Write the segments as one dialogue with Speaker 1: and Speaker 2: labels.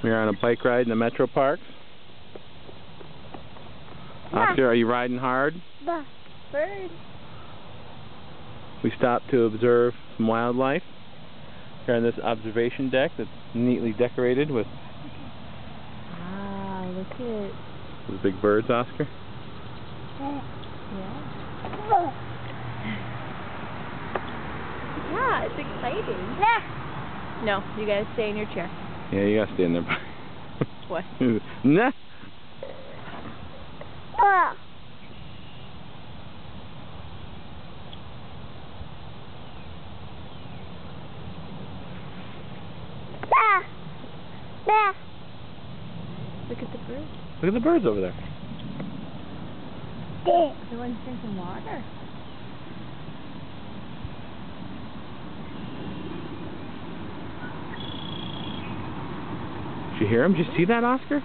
Speaker 1: We're on a bike ride in the Metro Parks. Oskar, are you riding hard?
Speaker 2: The bird.
Speaker 1: We stopped to observe some wildlife. We're on this observation deck that's neatly decorated with
Speaker 2: Wow, look at it.
Speaker 1: those big birds, Oskar.
Speaker 2: Yeah. Yeah, it's exciting. No, you gotta stay in your chair.
Speaker 1: Yeah, you gotta stay in there.
Speaker 2: What?
Speaker 1: Nah.
Speaker 2: Look at the birds.
Speaker 1: Look at the birds over there.
Speaker 2: The one's drinking water.
Speaker 1: Did you hear him? Did you see that, Oskar?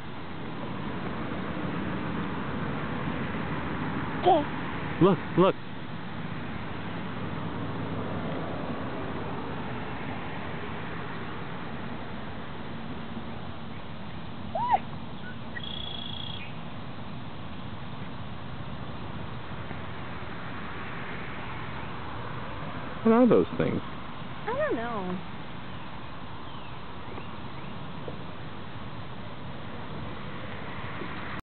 Speaker 1: Look, look. What are those things?
Speaker 2: I don't know.